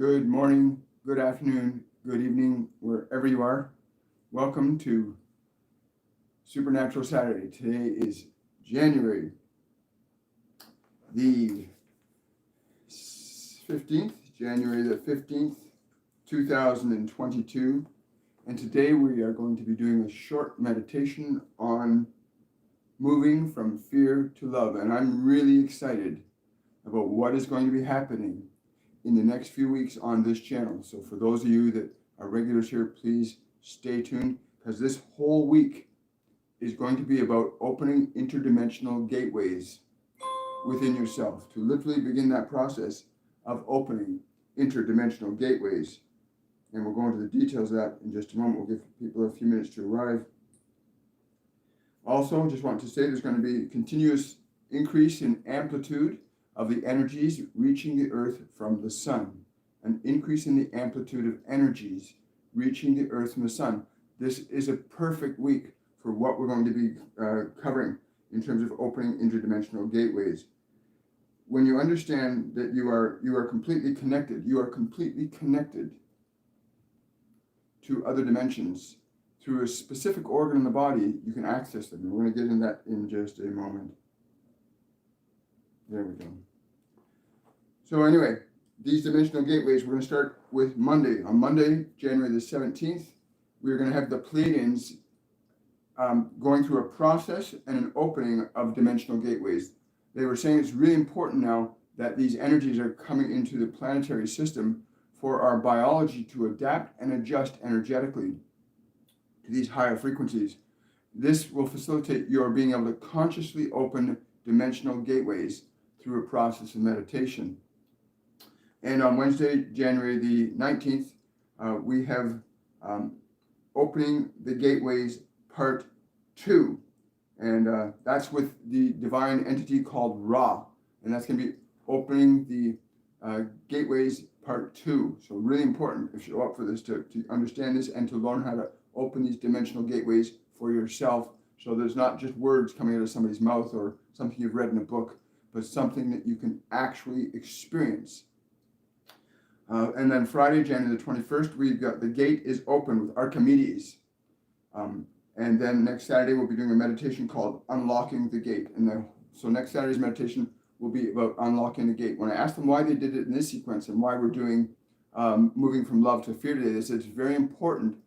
Good morning, good afternoon, good evening, wherever you are. Welcome to Supernatural Saturday. Today is January the 15th, January the 15th, 2022. And today we are going to be doing a short meditation on moving from fear to love. And I'm really excited about what is going to be happening in the next few weeks on this channel. So for those of you that are regulars here, please stay tuned, because this whole week is going to be about opening interdimensional gateways within yourself, to literally begin that process of opening interdimensional gateways. And we'll go into the details of that in just a moment. We'll give people a few minutes to arrive. Also, just want to say there's going to be a continuous increase in amplitude of the energies reaching the earth from the sun, an increase in the amplitude of energies reaching the earth from the sun. This is a perfect week for what we're going to be covering in terms of opening interdimensional gateways. When you understand that you are completely connected, you are completely connected to other dimensions through a specific organ in the body, you can access them. And we're going to get into that in just a moment. There we go. So anyway, these dimensional gateways, we're going to start with Monday. On Monday, January the 17th, we're going to have the Pleiadians going through a process and an opening of dimensional gateways. They were saying it's really important now that these energies are coming into the planetary system for our biology to adapt and adjust energetically to these higher frequencies. This will facilitate your being able to consciously open dimensional gateways through a process of meditation. And on Wednesday, January the 19th, we have opening the gateways part 2. And that's with the divine entity called Ra. And that's going to be opening the gateways part 2. So really important if you're up for this to understand this and to learn how to open these dimensional gateways for yourself. So there's not just words coming out of somebody's mouth or something you've read in a book, but something that you can actually experience. And then Friday, January the 21st, we've got the gate is open with Archimedes. And then next Saturday, we'll be doing a meditation called Unlocking the Gate. So next Saturday's meditation will be about unlocking the gate. When I asked them why they did it in this sequence and why we're doing moving from love to fear today, they said it's very important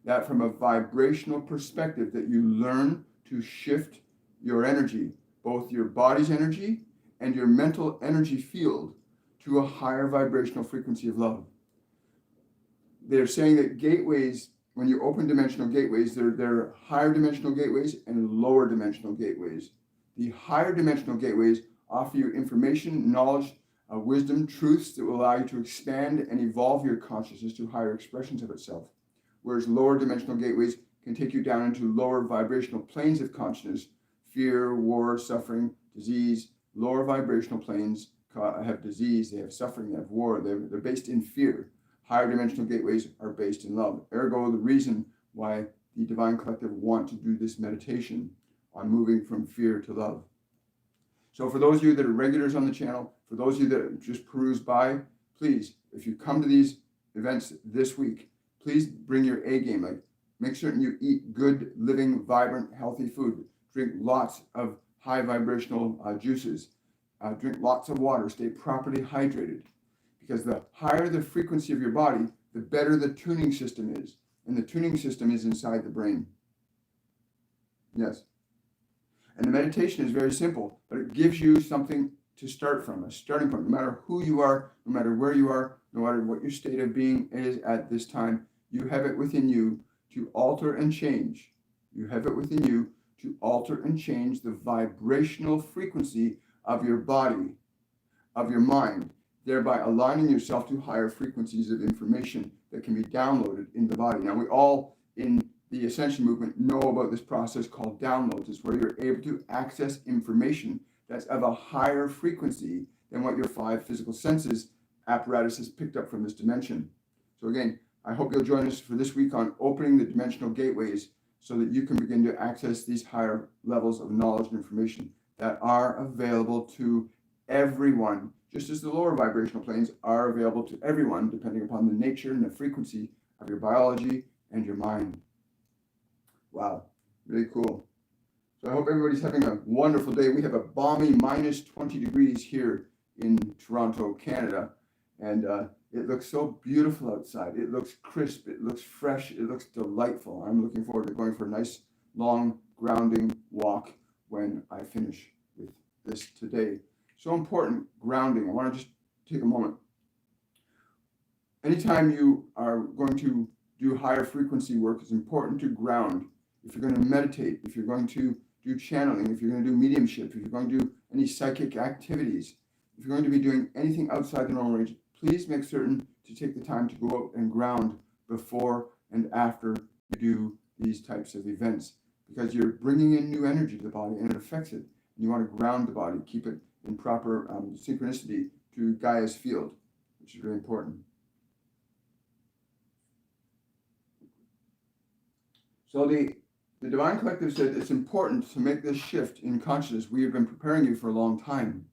that from a vibrational perspective that you learn to shift your energy, both your body's energy and your mental energy field, to a higher vibrational frequency of love. They're saying that gateways, when you open dimensional gateways, there are higher dimensional gateways and lower dimensional gateways. The higher dimensional gateways offer you information, knowledge, wisdom, truths that will allow you to expand and evolve your consciousness to higher expressions of itself. Whereas lower dimensional gateways can take you down into lower vibrational planes of consciousness, fear, war, suffering, disease. Lower vibrational planes have disease, they have suffering, they have war, they're based in fear. Higher dimensional gateways are based in love. Ergo, the reason why the Divine Collective want to do this meditation on moving from fear to love. So for those of you that are regulars on the channel, for those of you that just peruse by, please, if you come to these events this week, please bring your A game. Like, make certain you eat good, living, vibrant, healthy food. Drink lots of high vibrational juices. Drink lots of water. Stay properly hydrated. Because the higher the frequency of your body, the better the tuning system is. And the tuning system is inside the brain. Yes. And the meditation is very simple, but it gives you something to start from, a starting point. No matter who you are, no matter where you are, no matter what your state of being is at this time, you have it within you to alter and change. You have it within you to alter and change the vibrational frequency of your body, of your mind, thereby aligning yourself to higher frequencies of information that can be downloaded in the body. Now, we all in the Ascension movement know about this process called downloads. It's where you're able to access information that's of a higher frequency than what your 5 physical senses apparatus has picked up from this dimension. So again, I hope you'll join us for this week on opening the dimensional gateways so that you can begin to access these higher levels of knowledge and information that are available to everyone just as the lower vibrational planes are available to everyone, depending upon the nature and the frequency of your biology and your mind. Wow, really cool. So I hope everybody's having a wonderful day. We have a balmy minus 20 degrees here in Toronto, Canada, and it looks so beautiful outside. It looks crisp, it looks fresh, it looks delightful. I'm looking forward to going for a nice, long, grounding walk when I finish with this today. So important, grounding. I want to just take a moment. Anytime you are going to do higher frequency work, it's important to ground. If you're going to meditate, if you're going to do channeling, if you're going to do mediumship, if you're going to do any psychic activities, if you're going to be doing anything outside the normal range, please make certain to take the time to go out and ground before and after you do these types of events, because you're bringing in new energy to the body and it affects it. And you want to ground the body, keep it in proper synchronicity to Gaia's field, which is really important. So the Divine Collective said it's important to make this shift in consciousness. We have been preparing you for a long time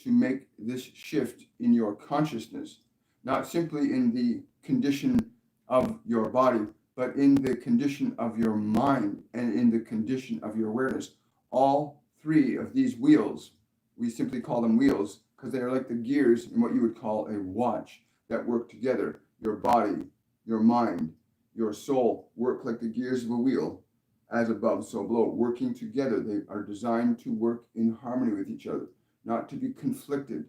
to make this shift in your consciousness, not simply in the condition of your body, but in the condition of your mind and in the condition of your awareness. All three of these wheels, we simply call them wheels because they are like the gears in what you would call a watch that work together. Your body, your mind, your soul work like the gears of a wheel, as above, so below, working together. They are designed to work in harmony with each other, not to be conflicted.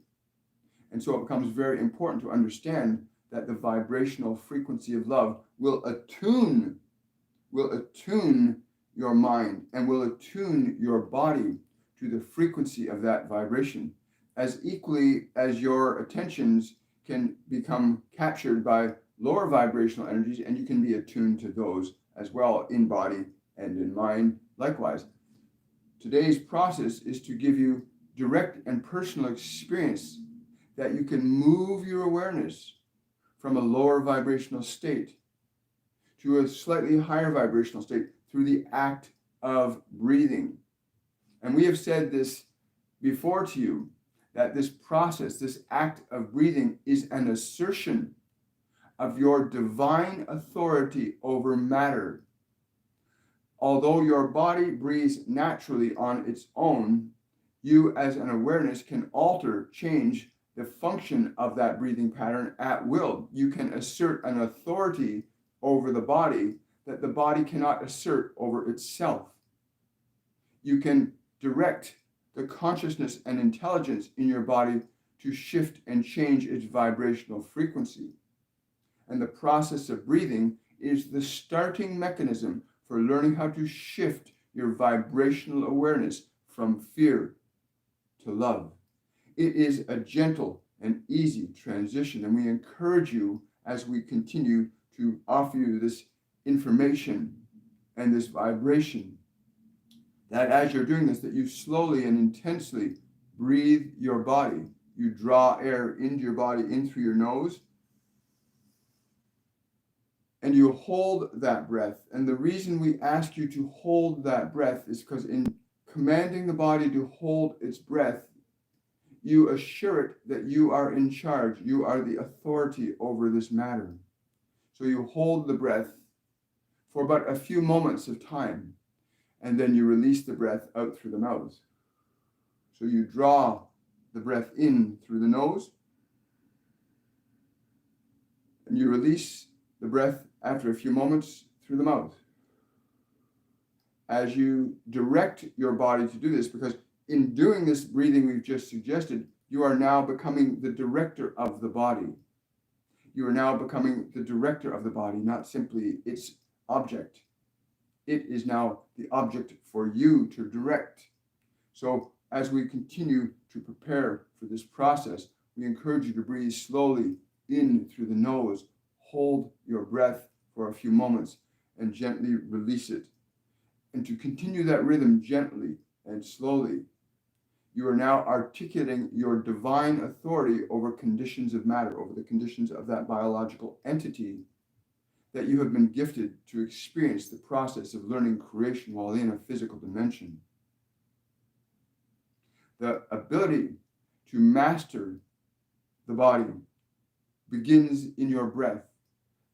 And so it becomes very important to understand that the vibrational frequency of love will attune your mind and will attune your body to the frequency of that vibration, as equally as your attentions can become captured by lower vibrational energies, and you can be attuned to those as well in body and in mind likewise. Today's process is to give you direct and personal experience that you can move your awareness from a lower vibrational state to a slightly higher vibrational state through the act of breathing. And we have said this before to you, that this process, this act of breathing, is an assertion of your divine authority over matter. Although your body breathes naturally on its own, you as an awareness can alter, change the function of that breathing pattern at will. You can assert an authority over the body that the body cannot assert over itself. You can direct the consciousness and intelligence in your body to shift and change its vibrational frequency. And the process of breathing is the starting mechanism for learning how to shift your vibrational awareness from fear to love. It is a gentle and easy transition, and we encourage you as we continue to offer you this information and this vibration, that as you're doing this, that you slowly and intensely breathe your body. You draw air into your body in through your nose, and you hold that breath. And the reason we ask you to hold that breath is because in commanding the body to hold its breath, you assure it that you are in charge. You are the authority over this matter. So you hold the breath for but a few moments of time, and then you release the breath out through the mouth. So you draw the breath in through the nose, and you release the breath after a few moments through the mouth. As you direct your body to do this, because in doing this breathing we've just suggested, you are now becoming the director of the body. You are now becoming the director of the body, not simply its object. It is now the object for you to direct. So as we continue to prepare for this process, we encourage you to breathe slowly in through the nose. Hold your breath for a few moments and gently release it. And to continue that rhythm gently and slowly, you are now articulating your divine authority over conditions of matter, over the conditions of that biological entity that you have been gifted to experience the process of learning creation while in a physical dimension. The ability to master the body begins in your breath.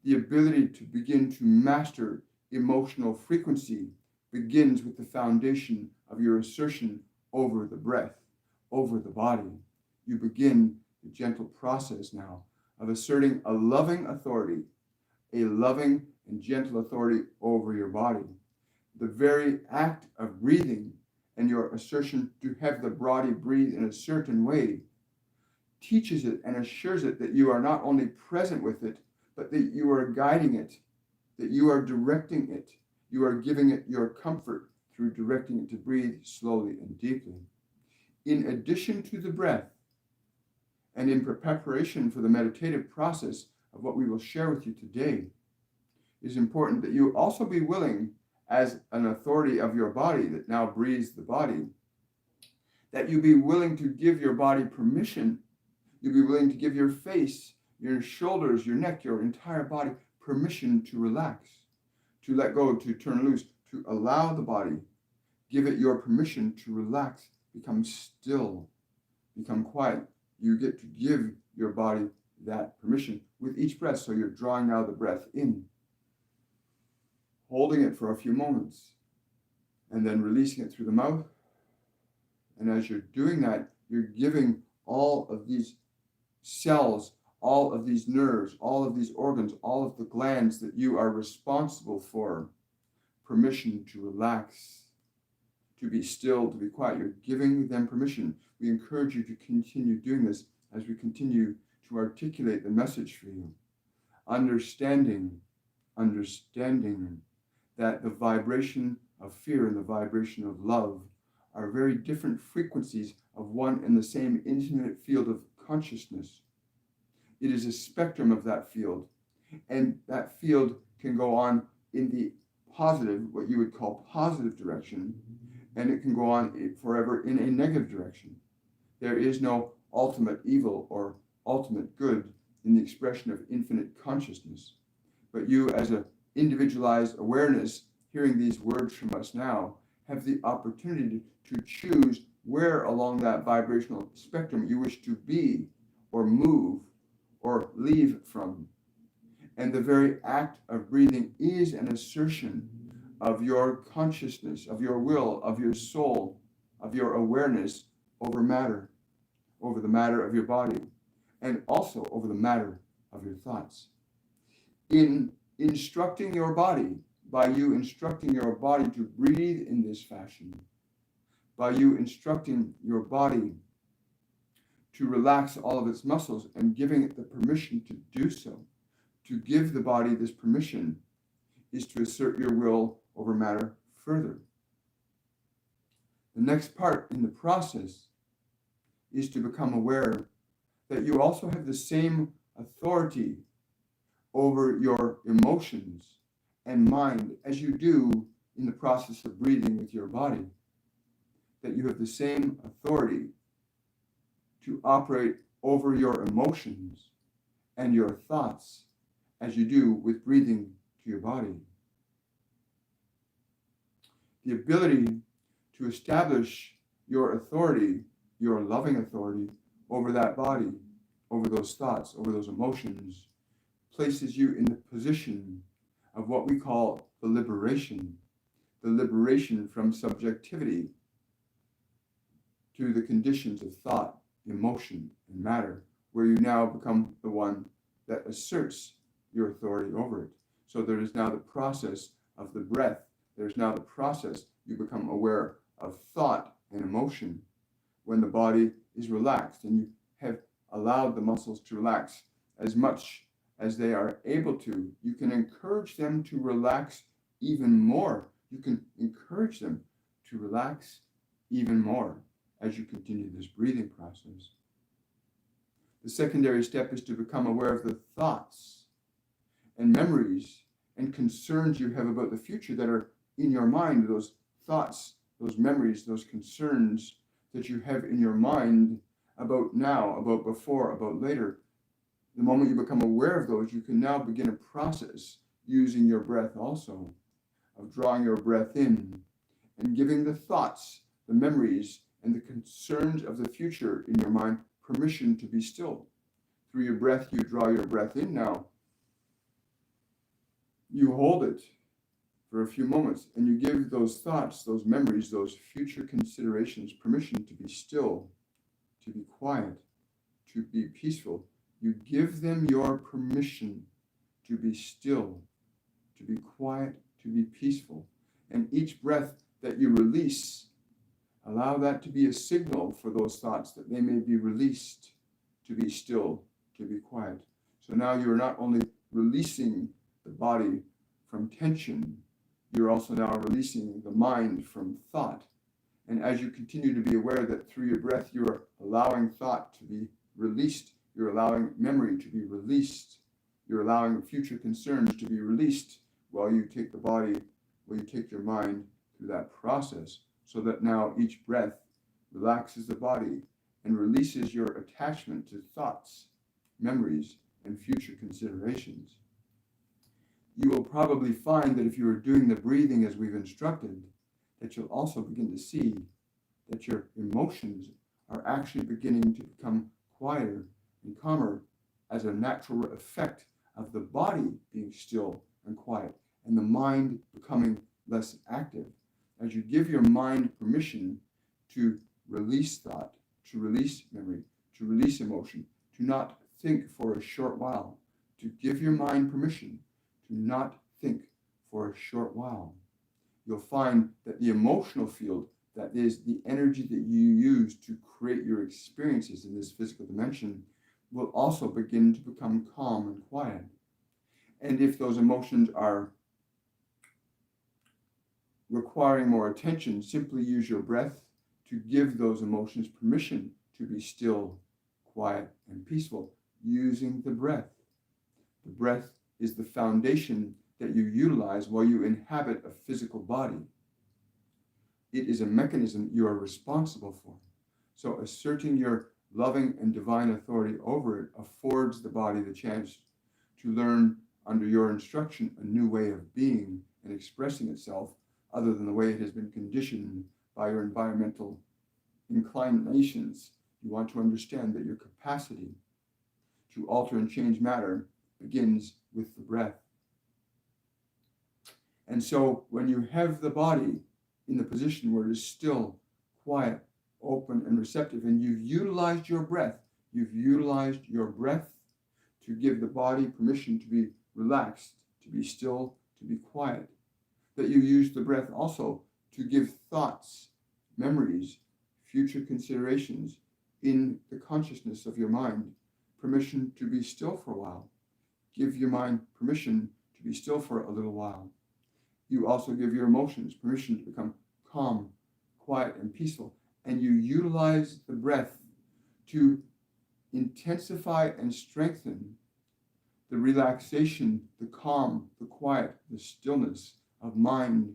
The ability to begin to master emotional frequency begins with the foundation of your assertion over the breath, over the body. You begin the gentle process now of asserting a loving authority, a loving and gentle authority over your body. The very act of breathing and your assertion to have the body breathe in a certain way teaches it and assures it that you are not only present with it, but that you are guiding it, that you are directing it. You are giving it your comfort through directing it to breathe slowly and deeply. In addition to the breath, and in preparation for the meditative process of what we will share with you today, it is important that you also be willing, as an authority of your body that now breathes the body, that you be willing to give your body permission. You be willing to give your face, your shoulders, your neck, your entire body permission to relax, to let go, to turn loose, to allow the body. Give it your permission to relax, become still, become quiet. You get to give your body that permission with each breath. So you're drawing now the breath in, holding it for a few moments, and then releasing it through the mouth. And as you're doing that, you're giving all of these cells, all of these nerves, all of these organs, all of the glands that you are responsible for, permission to relax, to be still, to be quiet. You're giving them permission. We encourage you to continue doing this as we continue to articulate the message for you. Understanding that the vibration of fear and the vibration of love are very different frequencies of one and the same infinite field of consciousness. It is a spectrum of that field, and that field can go on in the positive, what you would call positive direction, and it can go on forever in a negative direction. There is no ultimate evil or ultimate good in the expression of infinite consciousness. But you, as an individualized awareness, hearing these words from us now, have the opportunity to choose where along that vibrational spectrum you wish to be or move or leave from. And the very act of breathing is an assertion of your consciousness, of your will, of your soul, of your awareness over matter, over the matter of your body, and also over the matter of your thoughts. In instructing your body, by you instructing your body to breathe in this fashion, by you instructing your body to relax all of its muscles and giving it the permission to do so, to give the body this permission, is to assert your will over matter further. The next part in the process is to become aware that you also have the same authority over your emotions and mind as you do in the process of breathing with your body. That you have the same authority to operate over your emotions and your thoughts as you do with breathing to your body. The ability to establish your authority, your loving authority over that body, over those thoughts, over those emotions, places you in the position of what we call the liberation from subjectivity to the conditions of thought, emotion, and matter, where you now become the one that asserts your authority over it. So there is now the process of the breath. There's now the process you become aware of thought and emotion when the body is relaxed and you have allowed the muscles to relax as much as they are able to. You can encourage them to relax even more. You can encourage them to relax even more as you continue this breathing process. The secondary step is to become aware of the thoughts and memories and concerns you have about the future that are in your mind, those thoughts, those memories, those concerns that you have in your mind about now, about before, about later. The moment you become aware of those, you can now begin a process using your breath also, of drawing your breath in and giving the thoughts, the memories, and the concerns of the future in your mind permission to be still, Through your breath, you draw your breath in now. You hold it for a few moments, and you give those thoughts, those memories, those future considerations permission to be still, to be quiet, to be peaceful. You give them your permission to be still, to be quiet, to be peaceful. And each breath that you release, allow that to be a signal for those thoughts that they may be released, to be still, to be quiet. So now you are not only releasing the body from tension, you're also now releasing the mind from thought. And as you continue to be aware that through your breath, you are allowing thought to be released, you're allowing memory to be released, you're allowing future concerns to be released while you take the body, while you take your mind through that process, so that now each breath relaxes the body and releases your attachment to thoughts, memories, and future considerations. You will probably find that if you are doing the breathing as we've instructed, that you'll also begin to see that your emotions are actually beginning to become quieter and calmer as a natural effect of the body being still and quiet and the mind becoming less active. As you give your mind permission to release thought, to release memory, to release emotion, to not think for a short while, to give your mind permission to not think for a short while, you'll find that the emotional field, that is the energy that you use to create your experiences in this physical dimension, will also begin to become calm and quiet. And if those emotions are requiring more attention, simply use your breath to give those emotions permission to be still, quiet, and peaceful, using the breath. The breath is the foundation that you utilize while you inhabit a physical body. It is a mechanism you are responsible for. So asserting your loving and divine authority over it affords the body the chance to learn under your instruction a new way of being and expressing itself other than the way it has been conditioned by your environmental inclinations. You want to understand that your capacity to alter and change matter begins with the breath. And so when you have the body in the position where it is still, quiet, open, and receptive, and you've utilized your breath to give the body permission to be relaxed, to be still, to be quiet, that you use the breath also to give thoughts, memories, future considerations in the consciousness of your mind permission to be still for a while. Give your mind permission to be still for a little while. You also give your emotions permission to become calm, quiet, and peaceful. And you utilize the breath to intensify and strengthen the relaxation, the calm, the quiet, the stillness of mind,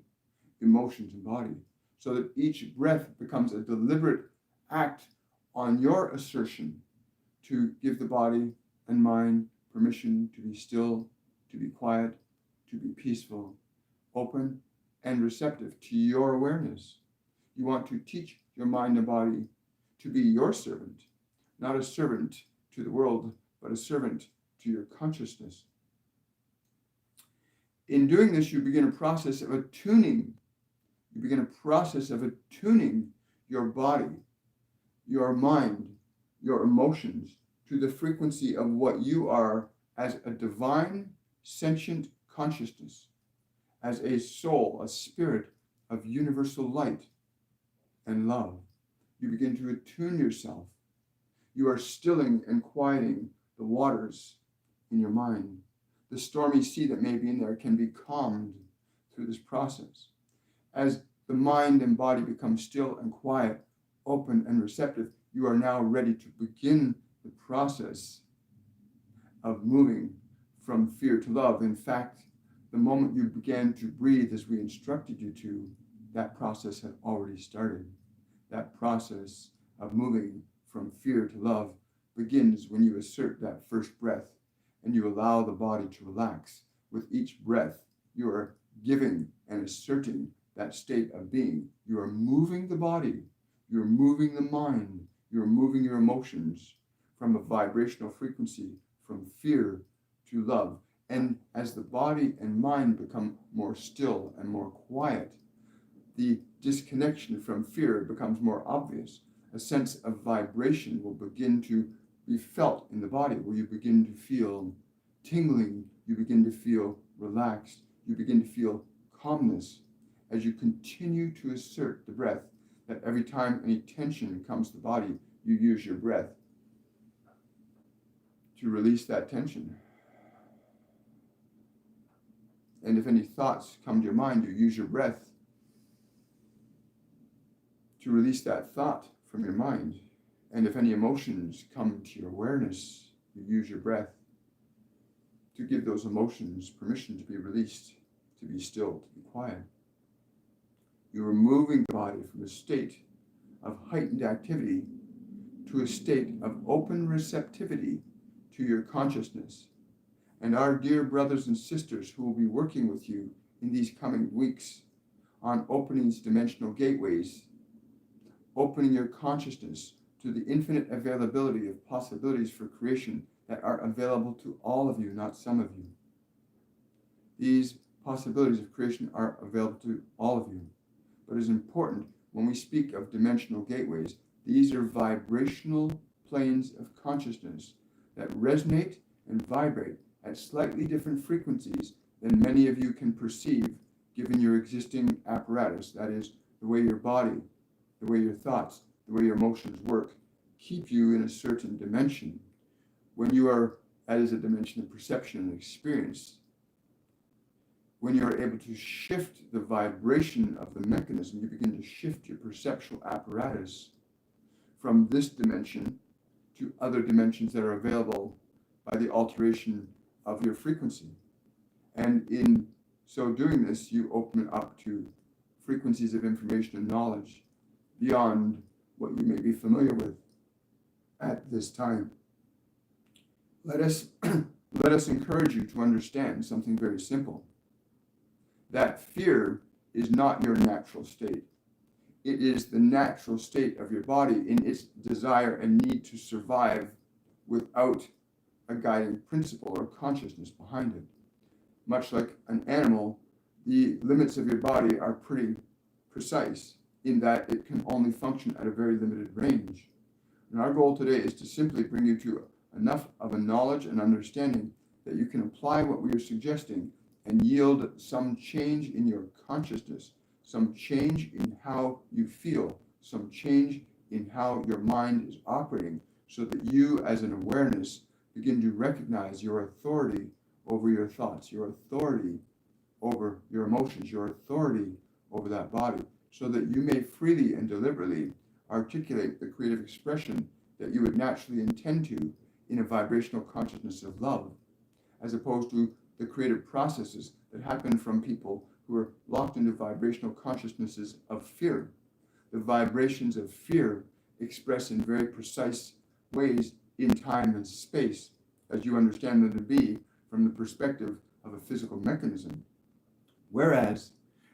emotions, and body, so that each breath becomes a deliberate act on your assertion to give the body and mind permission to be still, to be quiet, to be peaceful, open, and receptive to your awareness. You want to teach your mind and body to be your servant, not a servant to the world, but a servant to your consciousness. In doing this, you begin a process of attuning. You begin a process of attuning your body, your mind, your emotions to the frequency of what you are as a divine, sentient consciousness, as a soul, a spirit of universal light and love. You begin to attune yourself. You are stilling and quieting the waters in your mind. The stormy sea that may be in there can be calmed through this process. As the mind and body become still and quiet, open and receptive, you are now ready to begin the process of moving from fear to love. In fact, the moment you began to breathe as we instructed you to, that process had already started. That process of moving from fear to love begins when you assert that first breath and you allow the body to relax. With each breath, you are giving and asserting that state of being. You are moving the body, you're moving the mind, you're moving your emotions from a vibrational frequency from fear to love. And as the body and mind become more still and more quiet, the disconnection from fear becomes more obvious. A sense of vibration will begin to be felt in the body, where you begin to feel tingling, you begin to feel relaxed, you begin to feel calmness as you continue to assert the breath, that every time any tension comes to the body, you use your breath to release that tension. And if any thoughts come to your mind, you use your breath to release that thought from your mind. And if any emotions come to your awareness, you use your breath to give those emotions permission to be released, to be still, to be quiet. You're removing the body from a state of heightened activity to a state of open receptivity to your consciousness. And our dear brothers and sisters who will be working with you in these coming weeks on opening these dimensional gateways, opening your consciousness to the infinite availability of possibilities for creation that are available to all of you, not some of you. These possibilities of creation are available to all of you. But it is important when we speak of dimensional gateways, these are vibrational planes of consciousness that resonate and vibrate at slightly different frequencies than many of you can perceive given your existing apparatus. That is, the way your body, the way your thoughts, the way your emotions work, keep you in a certain dimension. When you are, that is a dimension of perception and experience, when you are able to shift the vibration of the mechanism, you begin to shift your perceptual apparatus from this dimension to other dimensions that are available by the alteration of your frequency. And in so doing this, you open it up to frequencies of information and knowledge beyond what you may be familiar with at this time. Let us encourage you to understand something very simple. That fear is not your natural state. It is the natural state of your body in its desire and need to survive without a guiding principle or consciousness behind it. Much like an animal, the limits of your body are pretty precise in that it can only function at a very limited range. And our goal today is to simply bring you to enough of a knowledge and understanding that you can apply what we are suggesting and yield some change in your consciousness, some change in how you feel, some change in how your mind is operating, so that you as an awareness begin to recognize your authority over your thoughts, your authority over your emotions, your authority over that body, so that you may freely and deliberately articulate the creative expression that you would naturally intend to in a vibrational consciousness of love, as opposed to the creative processes that happen from people who are locked into vibrational consciousnesses of fear. The vibrations of fear express in very precise ways in time and space, as you understand them to be from the perspective of a physical mechanism. Whereas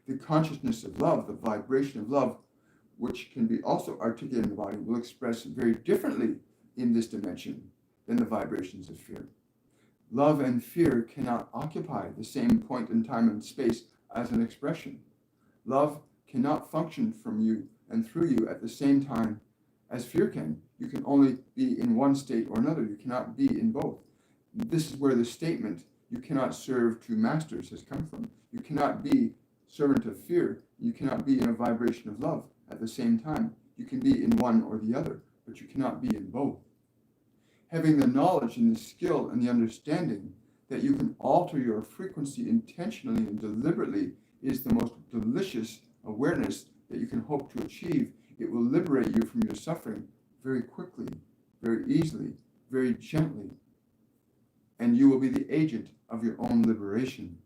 the consciousness of love, the vibration of love, which can be also articulated in the body, will express very differently in this dimension than the vibrations of fear. Love and fear cannot occupy the same point in time and space as an expression. Love cannot function from you and through you at the same time as fear can. You can only be in one state or another. You cannot be in both. This is where the statement, "you cannot serve two masters," has come from. You cannot be servant of fear. You cannot be in a vibration of love at the same time. You can be in one or the other, but you cannot be in both. Having the knowledge and the skill and the understanding that you can alter your frequency intentionally and deliberately is the most delicious awareness that you can hope to achieve. It will liberate you from your suffering very quickly, very easily, very gently, and you will be the agent of your own liberation.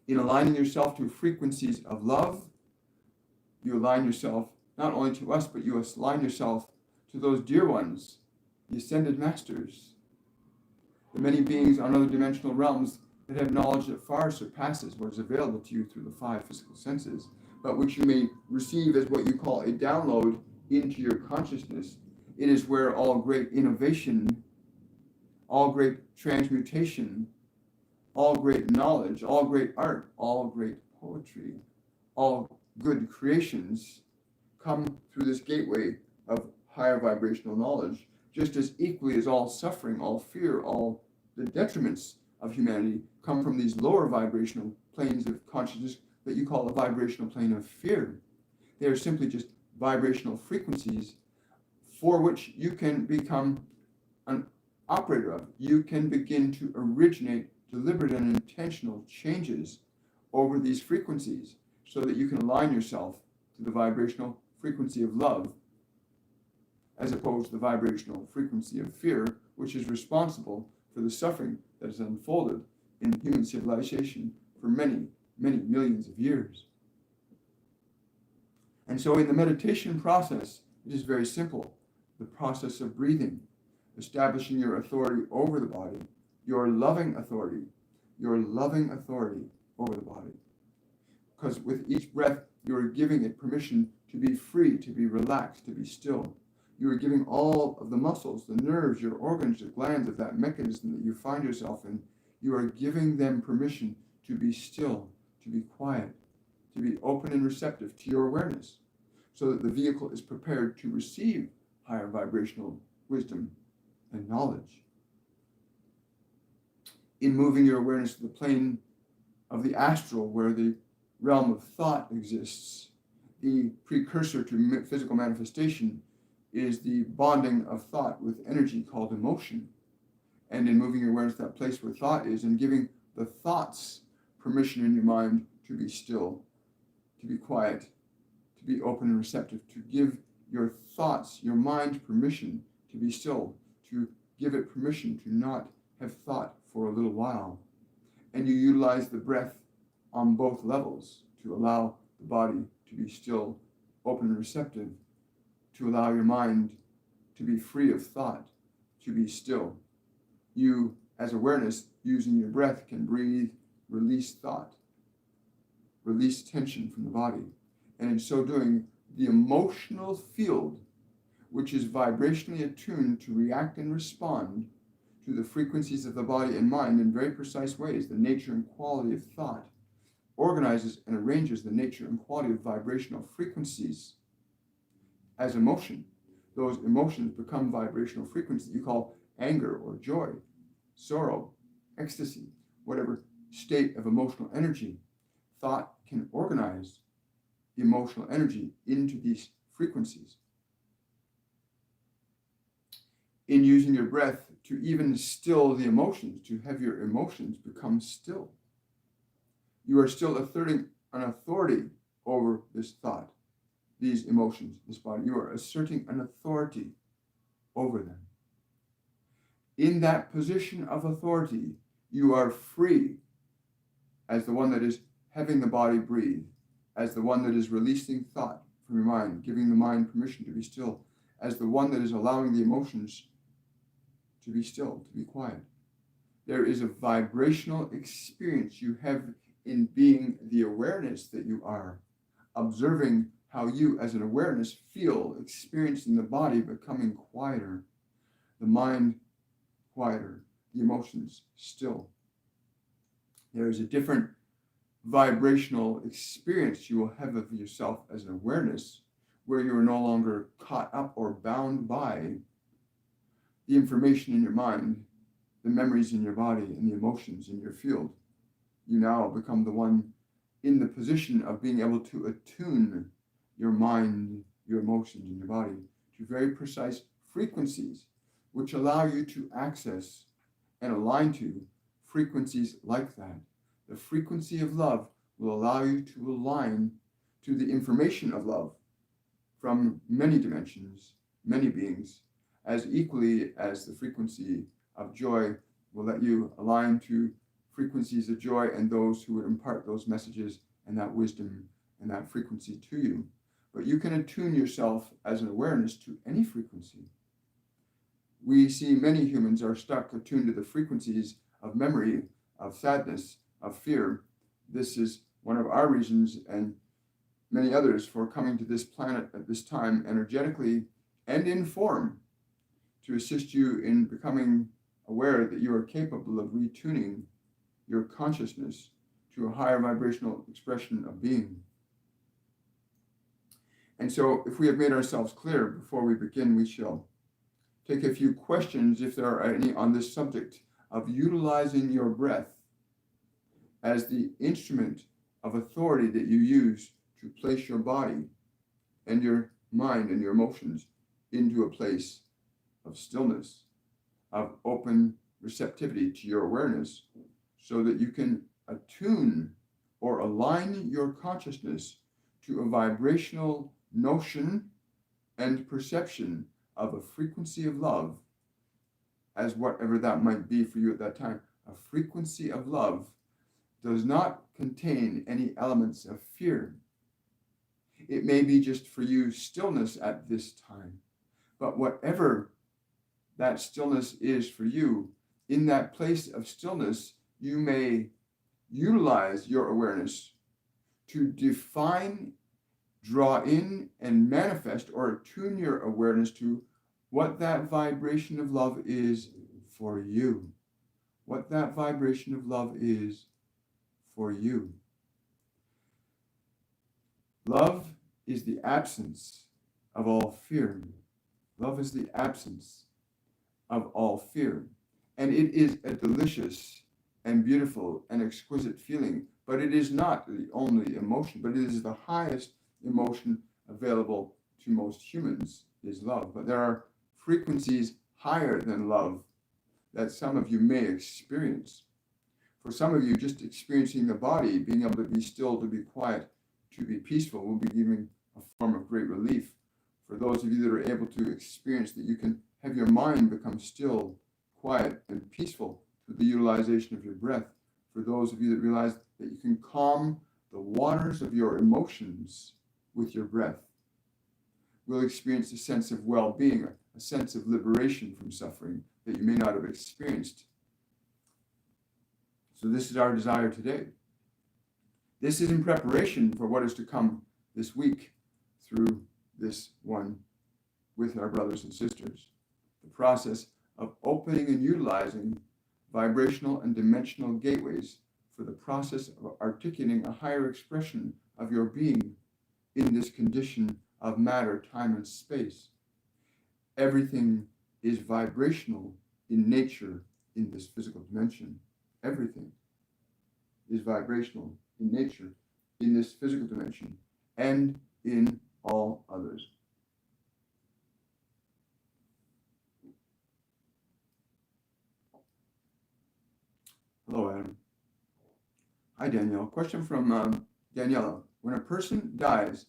In aligning yourself to frequencies of love, you align yourself not only to us, but you align yourself to those dear ones, the ascended masters, the many beings on other dimensional realms that have knowledge that far surpasses what is available to you through the five physical senses, but which you may receive as what you call a download into your consciousness It is where all great innovation, all great transmutation, all great knowledge, all great art, all great poetry, all good creations come through this gateway of higher vibrational knowledge, just as equally as all suffering, all fear, all the detriments of humanity come from these lower vibrational planes of consciousness that you call the vibrational plane of fear. They are simply just vibrational frequencies for which you can become an operator of. You can begin to originate deliberate and intentional changes over these frequencies so that you can align yourself to the vibrational frequency of love as opposed to the vibrational frequency of fear, which is responsible for the suffering that has unfolded in human civilization for many, many millions of years. And so in the meditation process, it is very simple. The process of breathing, establishing your authority over the body, your loving authority over the body. Because with each breath, you are giving it permission to be free, to be relaxed, to be still. You are giving all of the muscles, the nerves, your organs, the glands of that mechanism that you find yourself in, you are giving them permission to be still, to be quiet, to be open and receptive to your awareness, so that the vehicle is prepared to receive higher vibrational wisdom and knowledge. In moving your awareness to the plane of the astral, where the realm of thought exists, the precursor to physical manifestation is the bonding of thought with energy called emotion. And in moving your awareness to that place where thought is and giving the thoughts permission in your mind to be still, to be quiet, to be open and receptive, to give your thoughts, your mind permission to be still, to give it permission to not have thought for a little while. And you utilize the breath on both levels to allow the body to be still, open and receptive, to allow your mind to be free of thought, to be still. You, as awareness, using your breath, can breathe, release thought, release tension from the body. And in so doing, the emotional field, which is vibrationally attuned to react and respond to the frequencies of the body and mind in very precise ways, the nature and quality of thought, organizes and arranges the nature and quality of vibrational frequencies as emotion. Those emotions become vibrational frequencies you call anger or joy, sorrow, ecstasy, whatever state of emotional energy. Thought can organize emotional energy into these frequencies. In using your breath to even still the emotions, to have your emotions become still, you are still asserting an authority over this thought, these emotions, this body. You are asserting an authority over them. In that position of authority, you are free as the one that is having the body breathe, as the one that is releasing thought from your mind, giving the mind permission to be still, as the one that is allowing the emotions to be still, to be quiet. There is a vibrational experience you have in being the awareness that you are, observing how you as an awareness feel, experiencing the body becoming quieter, the mind quieter, the emotions still. There is a different vibrational experience you will have of yourself as an awareness, where you are no longer caught up or bound by the information in your mind, the memories in your body, and the emotions in your field. You now become the one in the position of being able to attune your mind, your emotions, and your body to very precise frequencies, which allow you to access and align to frequencies like that. The frequency of love will allow you to align to the information of love from many dimensions, many beings, as equally as the frequency of joy will let you align to frequencies of joy and those who would impart those messages and that wisdom and that frequency to you. But you can attune yourself as an awareness to any frequency. We see many humans are stuck attuned to the frequencies of memory, of sadness, of fear. This is one of our reasons and many others for coming to this planet at this time energetically and in form to assist you in becoming aware that you are capable of retuning your consciousness to a higher vibrational expression of being. And so, if we have made ourselves clear before we begin, we shall take a few questions, if there are any, on this subject of utilizing your breath as the instrument of authority that you use to place your body and your mind and your emotions into a place of stillness, of open receptivity to your awareness, so that you can attune or align your consciousness to a vibrational notion and perception of a frequency of love, as whatever that might be for you at that time. A frequency of love does not contain any elements of fear. It may be just for you stillness at this time, but whatever that stillness is for you, in that place of stillness, you may utilize your awareness to define, draw in, and manifest or attune your awareness to what that vibration of love is for you. What that vibration of love is for you. Love is the absence of all fear. Love is the absence of all fear. And it is a delicious and beautiful and exquisite feeling, but it is not the only emotion, but it is the highest emotion available to most humans, is love. But there are frequencies higher than love that some of you may experience. For some of you, just experiencing the body, being able to be still, to be quiet, to be peaceful, will be giving a form of great relief. For those of you that are able to experience that you can have your mind become still, quiet, and peaceful through the utilization of your breath. For those of you that realize that you can calm the waters of your emotions with your breath, will experience a sense of well-being, a sense of liberation from suffering that you may not have experienced. So this is our desire today. This is in preparation for what is to come this week through this one with our brothers and sisters. The process of opening and utilizing vibrational and dimensional gateways for the process of articulating a higher expression of your being in this condition of matter, time, and space. Everything is vibrational in nature in this physical dimension. Everything is vibrational in nature in this physical dimension and in all others. Hello, Adam. Hi, Danielle. Question from Daniela. When a person dies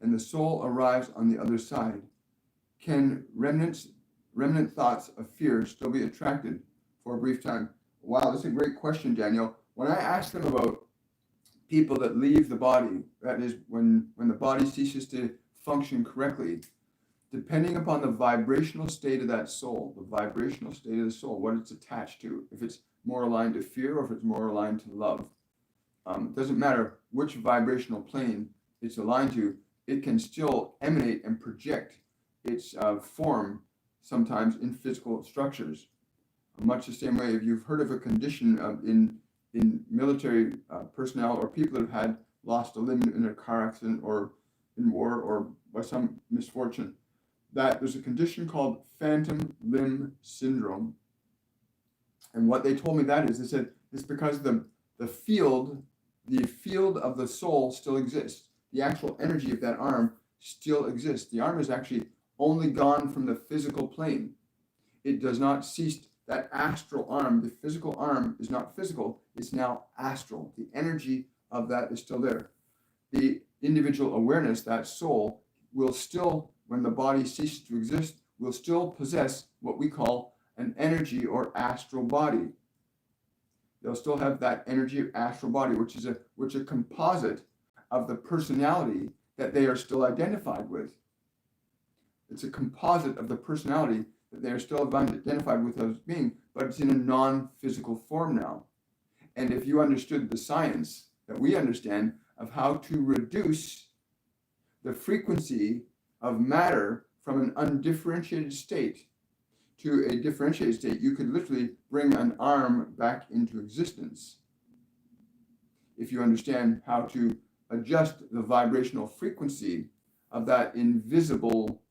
and the soul arrives on the other side, can remnant thoughts of fear still be attracted for a brief time? Wow, that's a great question, Danielle. When I ask them about people that leave the body, that is, when the body ceases to function correctly, depending upon the vibrational state of that soul, what it's attached to, if it's more aligned to fear or if it's more aligned to love. It doesn't matter which vibrational plane it's aligned to, it can still emanate and project its form sometimes in physical structures. Much the same way, if you've heard of a condition in military personnel or people that have had lost a limb in a car accident or in war or by some misfortune, that there's a condition called phantom limb syndrome. And what they told me that is, they said it's because the field of the soul still exists. The actual energy of that arm still exists. The arm is actually only gone from the physical plane. It does not cease. That astral arm, the physical arm is not physical, it's now astral. The energy of that is still there. The individual awareness, that soul, will still, when the body ceases to exist, will still possess what we call an energy or astral body. They'll still have that energy of astral body, which is a composite of the personality that they are still identified with. It's a composite of the personality that they are still identified with as being, but it's in a non-physical form now. And if you understood the science that we understand of how to reduce the frequency of matter from an undifferentiated state to a differentiated state, you could literally bring an arm back into existence if you understand how to adjust the vibrational frequency of that invisible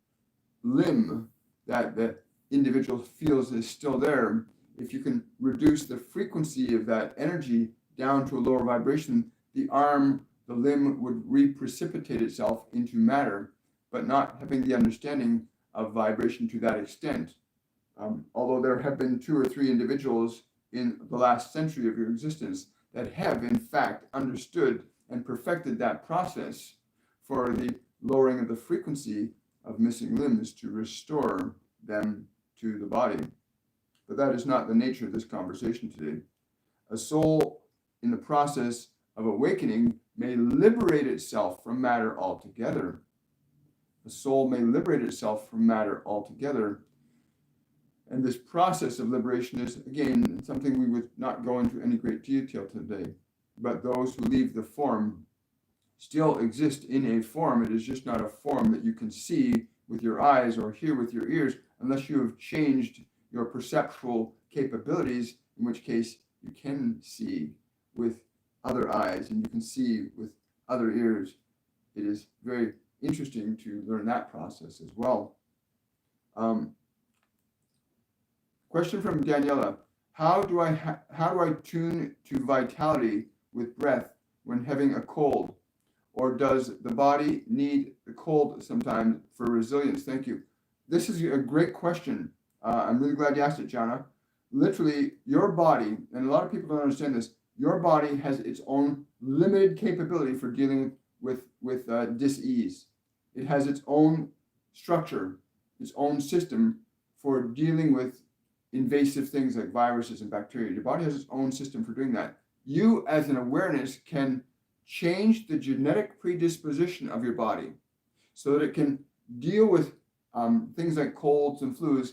limb that the individual feels is still there. If you can reduce the frequency of that energy down to a lower vibration, the arm, the limb would reprecipitate itself into matter, but not having the understanding of vibration to that extent. Although there have been 2 or 3 individuals in the last century of your existence that have in fact understood and perfected that process for the lowering of the frequency of missing limbs to restore them to the body. But that is not the nature of this conversation today. A soul in the process of awakening may liberate itself from matter altogether. A soul may liberate itself from matter altogether. And this process of liberation is, again, something we would not go into any great detail today. But those who leave the form still exist in a form. It is just not a form that you can see with your eyes or hear with your ears, unless you have changed your perceptual capabilities, in which case you can see with other eyes and you can see with other ears. It is very interesting to learn that process as well. Question from Daniela: How do I tune to vitality with breath when having a cold? Or does the body need the cold sometimes for resilience? Thank you. This is a great question. I'm really glad you asked it, Jana. Literally, your body, and a lot of people don't understand this, your body has its own limited capability for dealing with dis-ease. It has its own structure, its own system for dealing with invasive things like viruses and bacteria. Your body has its own system for doing that. You, as an awareness, can change the genetic predisposition of your body so that it can deal with things like colds and flus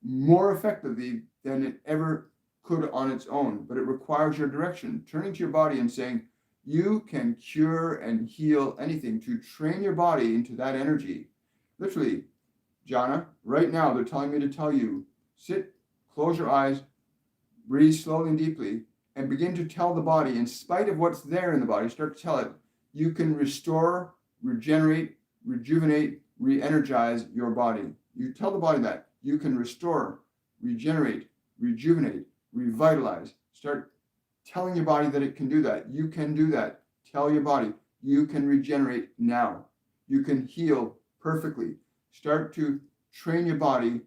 more effectively than it ever could on its own. But it requires your direction, turning to your body and saying, you can cure and heal anything, to train your body into that energy. Literally, Jana, right now they're telling me to tell you, sit, close your eyes, breathe slowly and deeply, and begin to tell the body, in spite of what's there in the body, start to tell it, you can restore, regenerate, rejuvenate, re-energize your body. You tell the body that. You can restore, regenerate, rejuvenate, revitalize. Start telling your body that it can do that. You can do that. Tell your body, you can regenerate now. You can heal perfectly. Start to train your body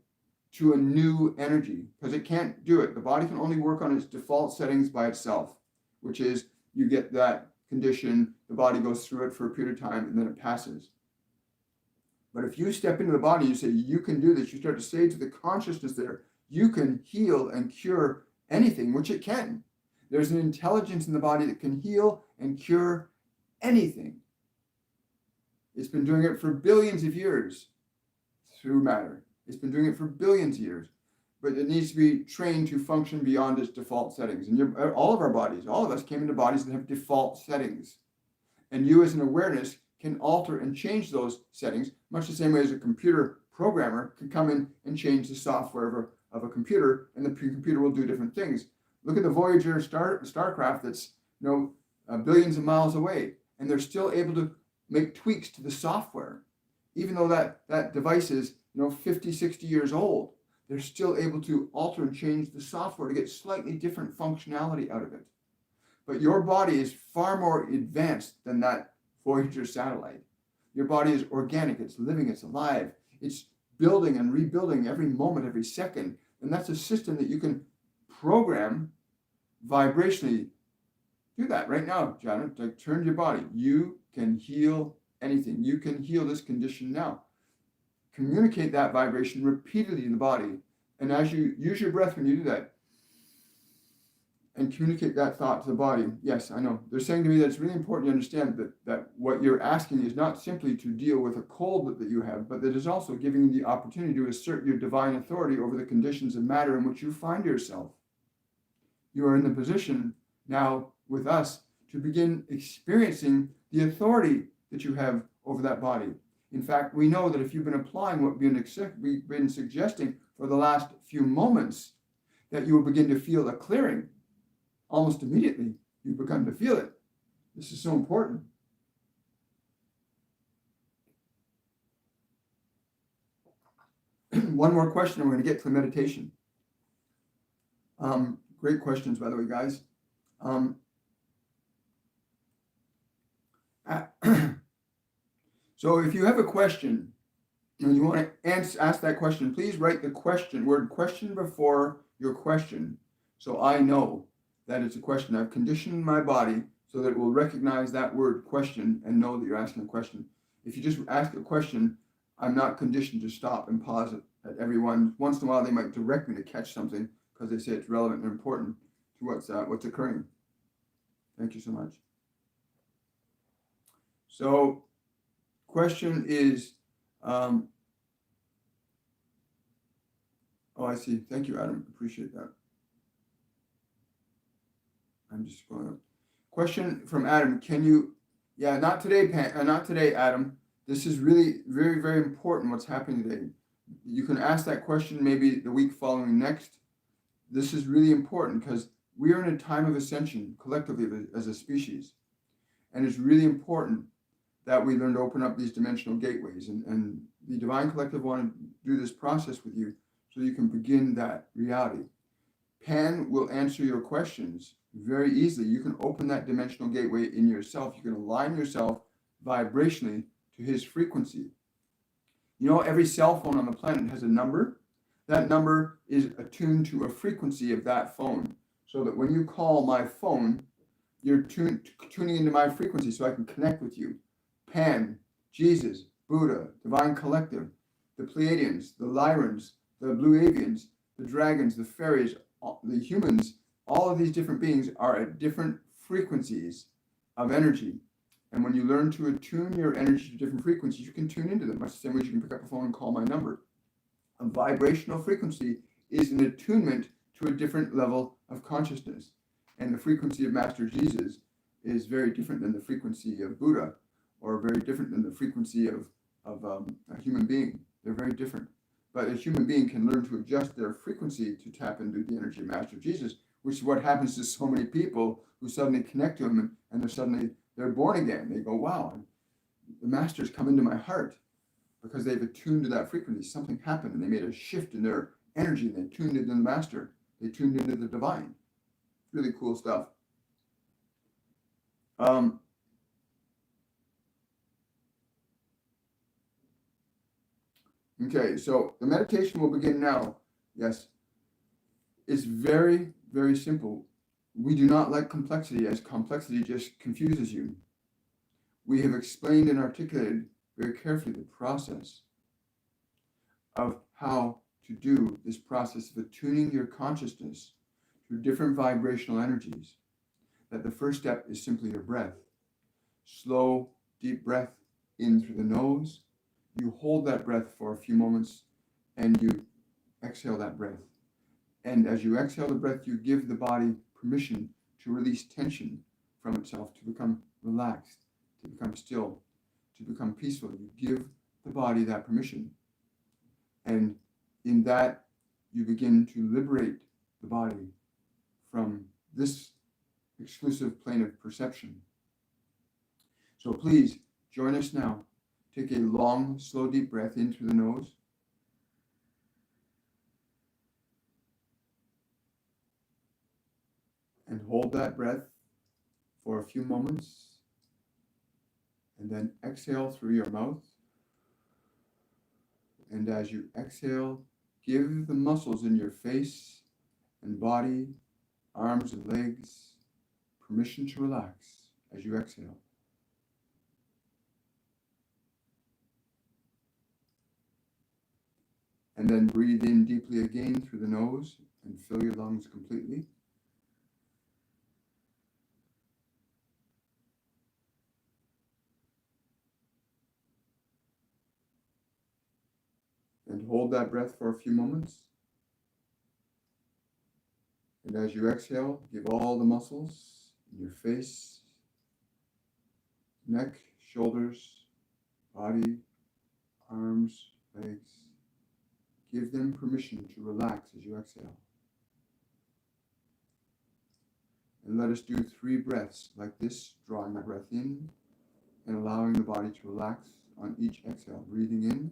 to a new energy, because it can't do it. The body can only work on its default settings by itself, which is you get that condition, the body goes through it for a period of time, and then it passes. But if you step into the body, you say, you can do this, you start to say to the consciousness there, you can heal and cure anything, which it can. There's an intelligence in the body that can heal and cure anything. It's been doing it for billions of years through matter. It's been doing it for billions of years, but it needs to be trained to function beyond its default settings. And all of our bodies, all of us came into bodies that have default settings. And you as an awareness can alter and change those settings, much the same way as a computer programmer can come in and change the software of a computer, and the computer will do different things. Look at the Voyager starcraft that's billions of miles away, and they're still able to make tweaks to the software. Even though that device is 50, 60 years old, they're still able to alter and change the software to get slightly different functionality out of it. But your body is far more advanced than that Voyager satellite. Your body is organic, it's living, it's alive, it's building and rebuilding every moment, every second. And that's a system that you can program vibrationally. Do that right now, Jana. Turn your body. You can heal anything. You can heal this condition now. Communicate that vibration repeatedly in the body. And as you use your breath when you do that, and communicate that thought to the body. Yes, I know. They're saying to me that it's really important to understand that what you're asking is not simply to deal with a cold that you have, but that is also giving you the opportunity to assert your divine authority over the conditions of matter in which you find yourself. You are in the position now with us to begin experiencing the authority that you have over that body. In fact, we know that if you've been applying what we've been suggesting for the last few moments, that you will begin to feel a clearing. Almost immediately, you've begun to feel it. This is so important. One more question, and we're going to get to meditation. Great questions, by the way, guys. So if you have a question and you want to ask that question, please write the word question before your question, so I know that it's a question. I've conditioned my body so that it will recognize that word question and know that you're asking a question. If you just ask a question, I'm not conditioned to stop and pause it at everyone. Once in a while, they might direct me to catch something because they say it's relevant and important to what's occurring. Thank you so much. So, question is, oh, I see. Thank you, Adam. Appreciate that. I'm just going up. Question from Adam. Can you, not today, not today, Adam. This is really very, very important what's happening today. You can ask that question maybe the week following next. This is really important because we are in a time of ascension collectively as a species. And it's really important that we learn to open up these dimensional gateways. And the Divine Collective want to do this process with you so you can begin that reality. Pan will answer your questions very easily. You can open that dimensional gateway in yourself. You can align yourself vibrationally to his frequency. You know, every cell phone on the planet has a number. That number is attuned to a frequency of that phone. So that when you call my phone, you're tuning into my frequency so I can connect with you. Pan, Jesus, Buddha, Divine Collective, the Pleiadians, the Lyrans, the Blue Avians, the dragons, the fairies, the humans, all of these different beings are at different frequencies of energy. And when you learn to attune your energy to different frequencies, you can tune into them. Much the same way you can pick up a phone and call my number. A vibrational frequency is an attunement to a different level of consciousness. And the frequency of Master Jesus is very different than the frequency of Buddha, or very different than the frequency of a human being. They're very different. But a human being can learn to adjust their frequency to tap into the energy of Master Jesus, which is what happens to so many people who suddenly connect to him and they're born again. They go, wow, the Master's come into my heart because they've attuned to that frequency. Something happened and they made a shift in their energy and they tuned into the Master. They tuned into the divine. Really cool stuff. Okay, so the meditation will begin now. Yes. It's very, very simple. We do not like complexity, as complexity just confuses you. We have explained and articulated very carefully the process of how to do this process of attuning your consciousness to different vibrational energies. That the first step is simply your breath. Slow, deep breath in through the nose. You hold that breath for a few moments and you exhale that breath. And as you exhale the breath, you give the body permission to release tension from itself, to become relaxed, to become still, to become peaceful. You give the body that permission. And in that, you begin to liberate the body from this exclusive plane of perception. So please join us now. Take a long, slow, deep breath in through the nose. And hold that breath for a few moments. And then exhale through your mouth. And as you exhale, give the muscles in your face and body, arms and legs, permission to relax as you exhale. And then breathe in deeply again through the nose and fill your lungs completely. And hold that breath for a few moments. And as you exhale, give all the muscles in your face, neck, shoulders, body, arms, legs. Give them permission to relax as you exhale. And let us do 3 breaths like this, drawing the breath in and allowing the body to relax on each exhale. Breathing in.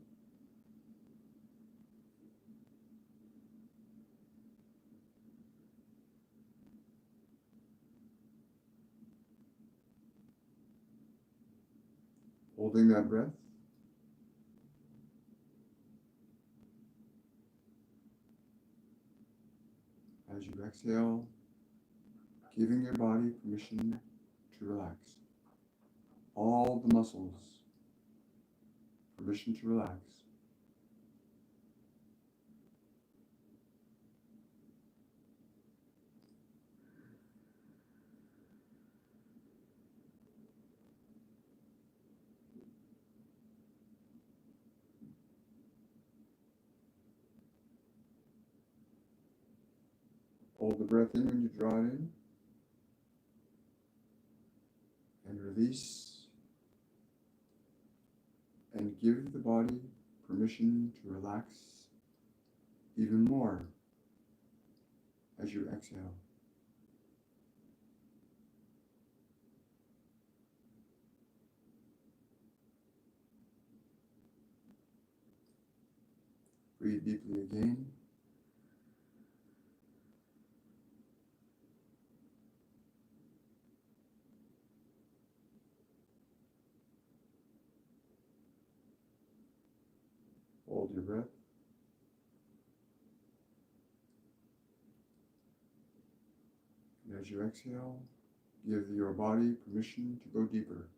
Holding that breath. As you exhale, giving your body permission to relax. All the muscles, permission to relax. Hold the breath in when you draw it in. And release. And give the body permission to relax even more as you exhale. Breathe deeply again. Hold your breath. And as you exhale, give your body permission to go deeper.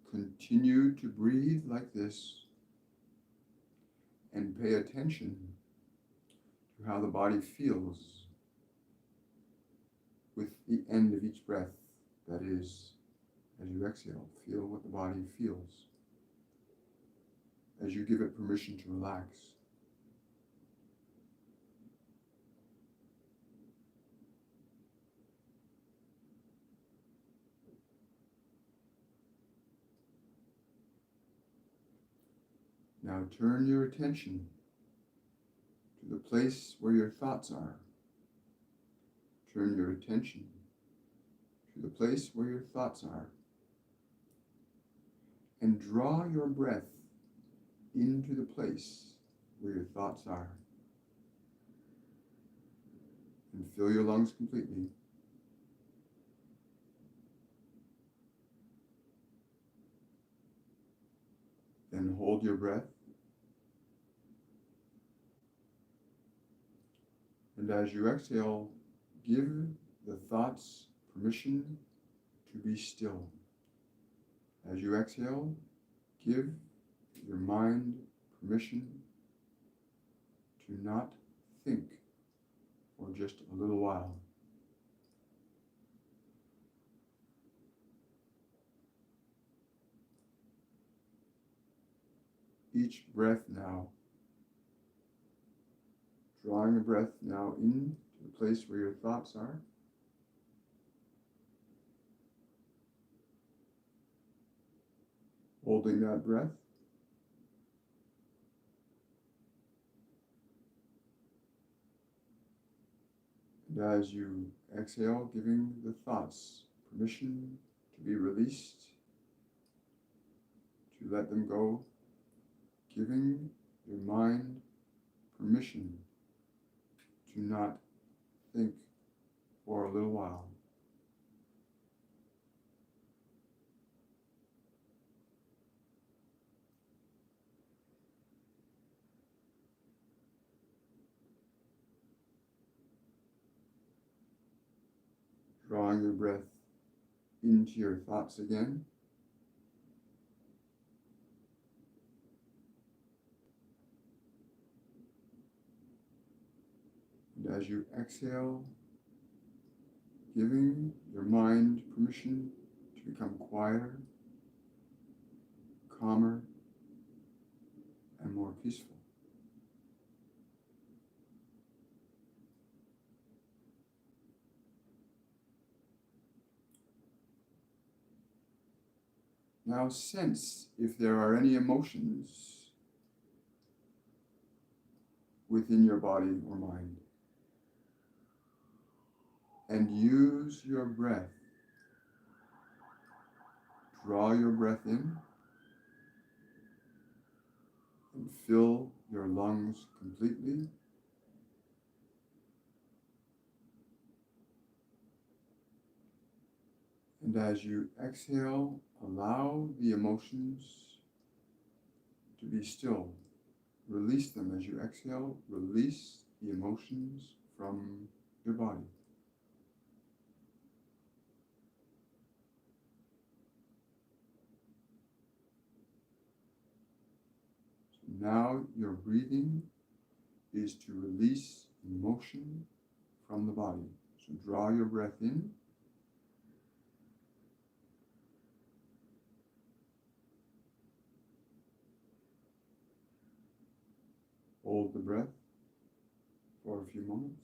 Continue to breathe like this and pay attention to how the body feels with the end of each breath. That is, as you exhale, feel what the body feels as you give it permission to relax. Now turn your attention to the place where your thoughts are. Turn your attention to the place where your thoughts are. And draw your breath into the place where your thoughts are. And fill your lungs completely. Then hold your breath. And as you exhale, give the thoughts permission to be still. As you exhale, give your mind permission to not think for just a little while. Each breath now, drawing a breath now into the place where your thoughts are. Holding that breath. And as you exhale, giving the thoughts permission to be released, to let them go, giving your mind permission to not think for a little while. Drawing your breath into your thoughts again. And as you exhale, giving your mind permission to become quieter, calmer and more peaceful. Now sense if there are any emotions within your body or mind, and use your breath. Draw your breath in and fill your lungs completely. And as you exhale, allow the emotions to be still. Release them as you exhale. Release the emotions from your body. So now your breathing is to release emotion from the body. So draw your breath in. Hold the breath for a few moments.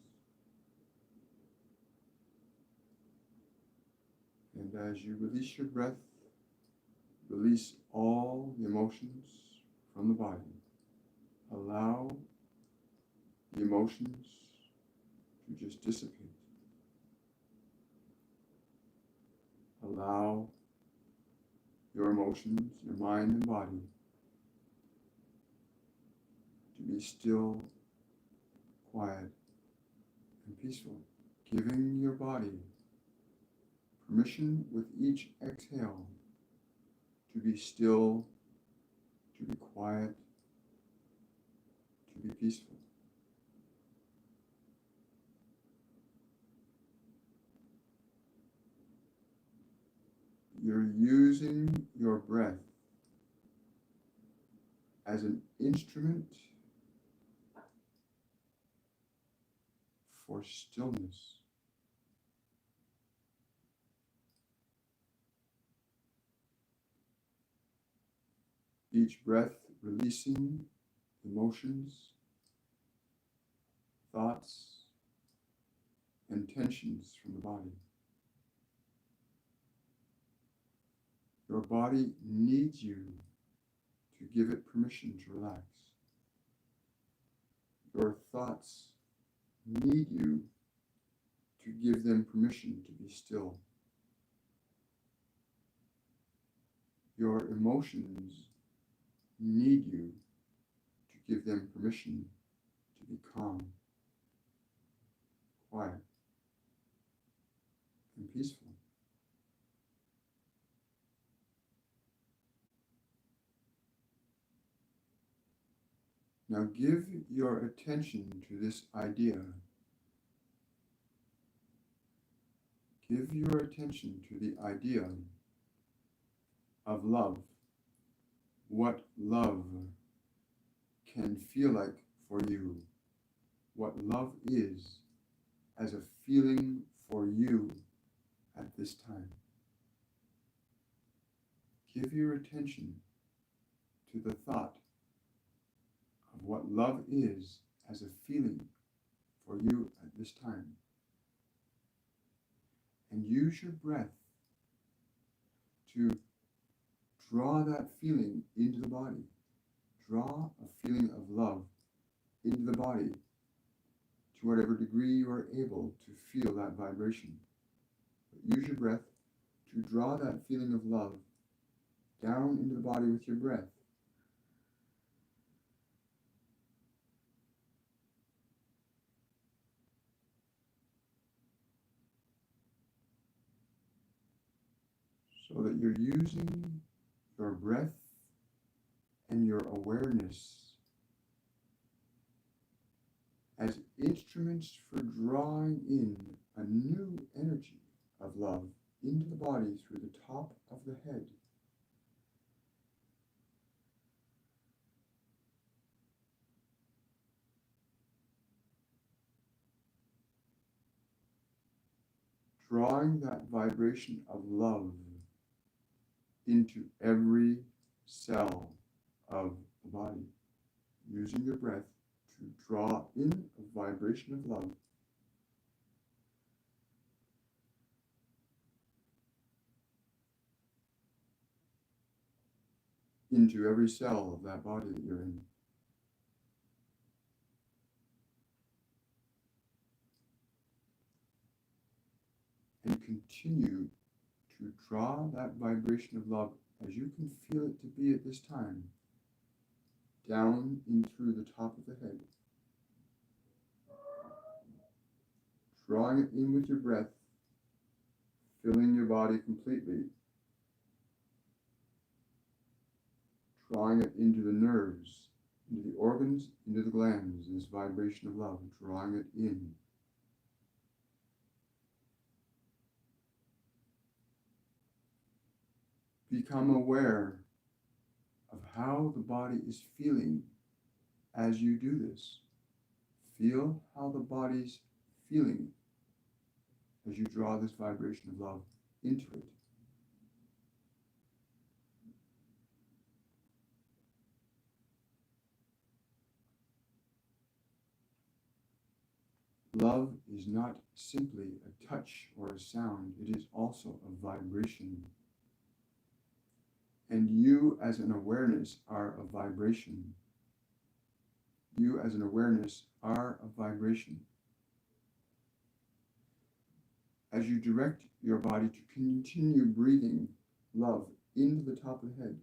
And as you release your breath, release all the emotions from the body. Allow the emotions to just dissipate. Allow your emotions, your mind and body to be still, quiet, and peaceful, giving your body permission with each exhale to be still, to be quiet, to be peaceful. You're using your breath as an instrument for stillness. Each breath releasing emotions, thoughts, and tensions from the body. Your body needs you to give it permission to relax. Your thoughts need you to give them permission to be still. Your emotions need you to give them permission to be calm, quiet, and peaceful. Now give your attention to this idea. Give your attention to the idea of love. What love can feel like for you. What love is as a feeling for you at this time. Give your attention to the thought of what love is as a feeling for you at this time. And use your breath to draw that feeling into the body. Draw a feeling of love into the body to whatever degree you are able to feel that vibration. But use your breath to draw that feeling of love down into the body with your breath. So that you're using your breath and your awareness as instruments for drawing in a new energy of love into the body through the top of the head. Drawing that vibration of love into every cell of the body, using your breath to draw in a vibration of love into every cell of that body that you're in. And continue to draw that vibration of love as you can feel it to be at this time, down in through the top of the head. Drawing it in with your breath, filling your body completely. Drawing it into the nerves, into the organs, into the glands, this vibration of love, drawing it in. Become aware of how the body is feeling as you do this. Feel how the body's feeling as you draw this vibration of love into it. Love is not simply a touch or a sound, it is also a vibration. And you as an awareness are a vibration. You as an awareness are a vibration. As you direct your body to continue breathing love into the top of the head,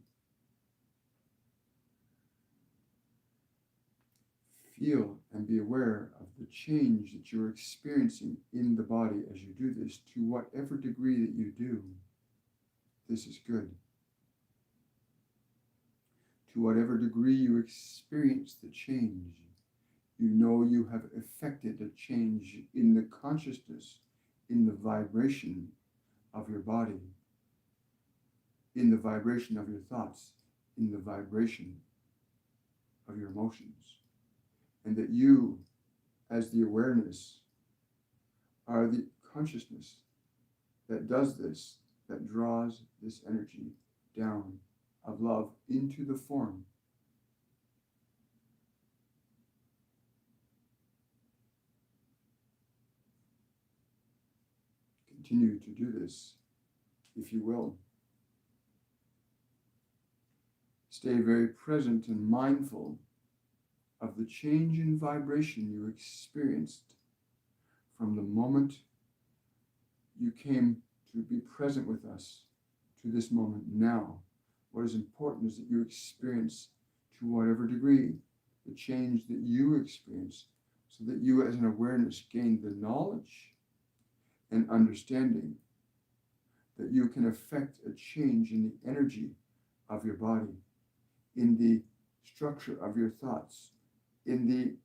feel and be aware of the change that you're experiencing in the body as you do this, to whatever degree that you do. This is good. To whatever degree you experience the change, you know you have effected a change in the consciousness, in the vibration of your body, in the vibration of your thoughts, in the vibration of your emotions. And that you, as the awareness, are the consciousness that does this, that draws this energy down of love into the form. Continue to do this, if you will. Stay very present and mindful of the change in vibration you experienced from the moment you came to be present with us to this moment now. What is important is that you experience, to whatever degree, the change that you experience, so that you as an awareness gain the knowledge and understanding that you can affect a change in the energy of your body, in the structure of your thoughts, in the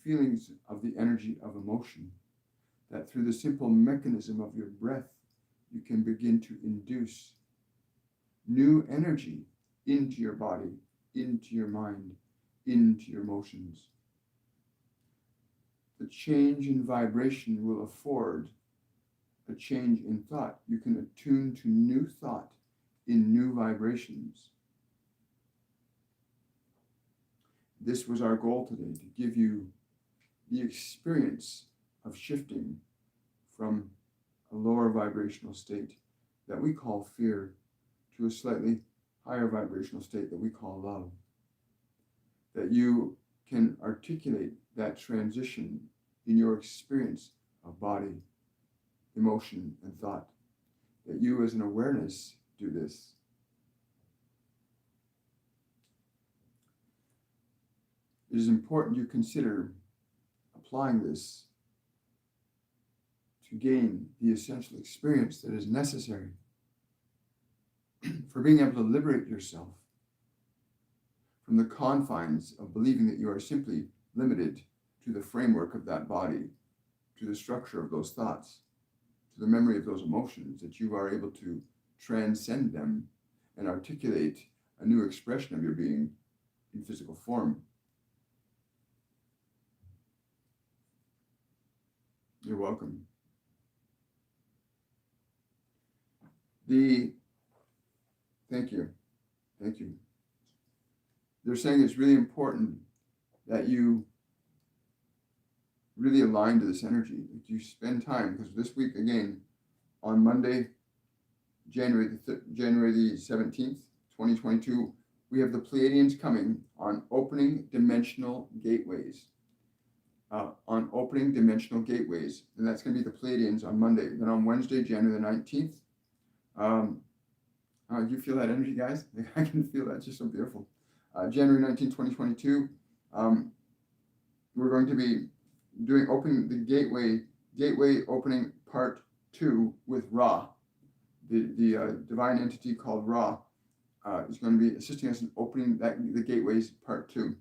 feelings of the energy of emotion, that through the simple mechanism of your breath, you can begin to induce new energy into your body, into your mind, into your emotions. The change in vibration will afford a change in thought. You can attune to new thought in new vibrations. This was our goal today, to give you the experience of shifting from a lower vibrational state that we call fear to a slightly higher vibrational state that we call love. That you can articulate that transition in your experience of body, emotion, and thought. That you as an awareness do this. It is important you consider applying this to gain the essential experience that is necessary for being able to liberate yourself from the confines of believing that you are simply limited to the framework of that body, to the structure of those thoughts, to the memory of those emotions, that you are able to transcend them and articulate a new expression of your being in physical form. You're welcome. Thank you. they're saying it's really important that you really align to this energy, that you spend time, because this week, again, on Monday, January the 17th, 2022, we have the Pleiadians coming on opening dimensional gateways. And that's going to be the Pleiadians on Monday. Then on Wednesday, January the 19th, do you feel that energy, guys? I can feel that. It's just so beautiful. January 19th, 2022, we're going to be opening the gateway opening part 2 with Ra. The divine entity called Ra is going to be assisting us in opening the gateways part 2.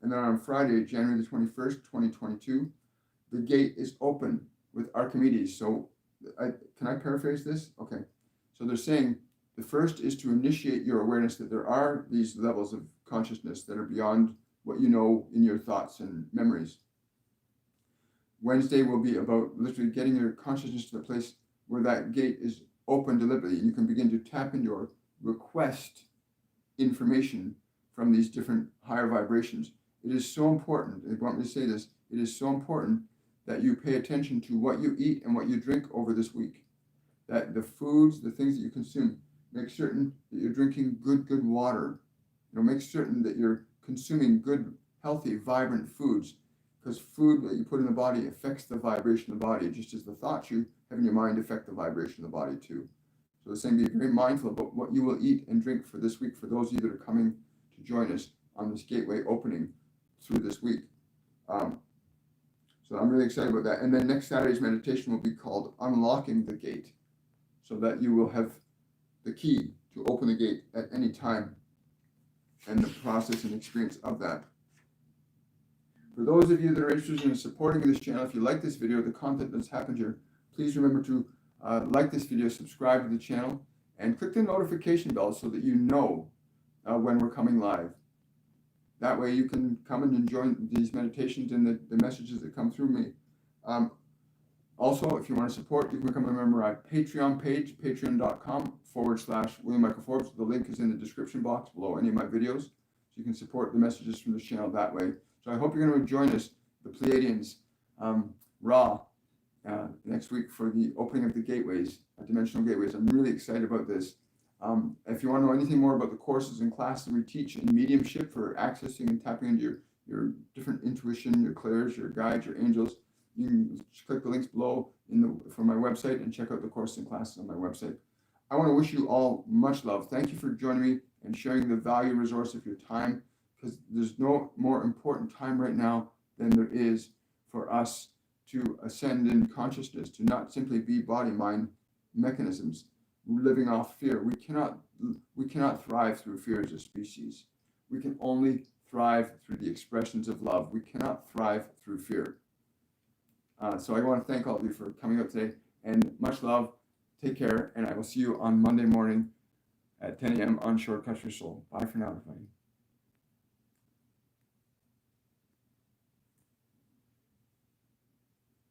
And then on Friday, January the 21st, 2022, the gate is open with Archimedes. So can I paraphrase this? Okay. So they're saying the first is to initiate your awareness that there are these levels of consciousness that are beyond what you know in your thoughts and memories. Wednesday will be about literally getting your consciousness to the place where that gate is open deliberately, and you can begin to tap into your request information from these different higher vibrations. It is so important, I want me to say this, it is so important that you pay attention to what you eat and what you drink over this week. That the foods, the things that you consume, make certain that you're drinking good water. Make certain that you're consuming good, healthy, vibrant foods, because food that you put in the body affects the vibration of the body, just as the thoughts you have in your mind affect the vibration of the body too. So the same, be very mindful about what you will eat and drink for this week, for those of you that are coming to join us on this gateway opening through this week. So I'm really excited about that. And then next Saturday's meditation will be called Unlocking the Gate, so that you will have the key to open the gate at any time, and the process and experience of that. For those of you that are interested in supporting this channel, if you like this video, the content that's happened here, please remember to like this video, subscribe to the channel, and click the notification bell so that you know when we're coming live. That way you can come and enjoy these meditations and the messages that come through me. Also, if you want to support, you can become a member at Patreon page, patreon.com/William Michael Forbes. The link is in the description box below any of my videos. So you can support the messages from this channel that way. So I hope you're going to join us, the Pleiadians, Ra, next week for the opening of the gateways, dimensional gateways. I'm really excited about this. If you want to know anything more about the courses and classes we teach in mediumship for accessing and tapping into your different intuition, your clairs, your guides, your angels, you can click the links below from my website and check out the courses and classes on my website. I want to wish you all much love. Thank you for joining me and sharing the value resource of your time, because there's no more important time right now than there is for us to ascend in consciousness, to not simply be body-mind mechanisms living off fear. We cannot thrive through fear as a species. We can only thrive through the expressions of love. We cannot thrive through fear. So I want to thank all of you for coming out today, and much love. Take care, and I will see you on Monday morning at 10 a.m. on Shortcuts Your Soul. Bye for now, everybody.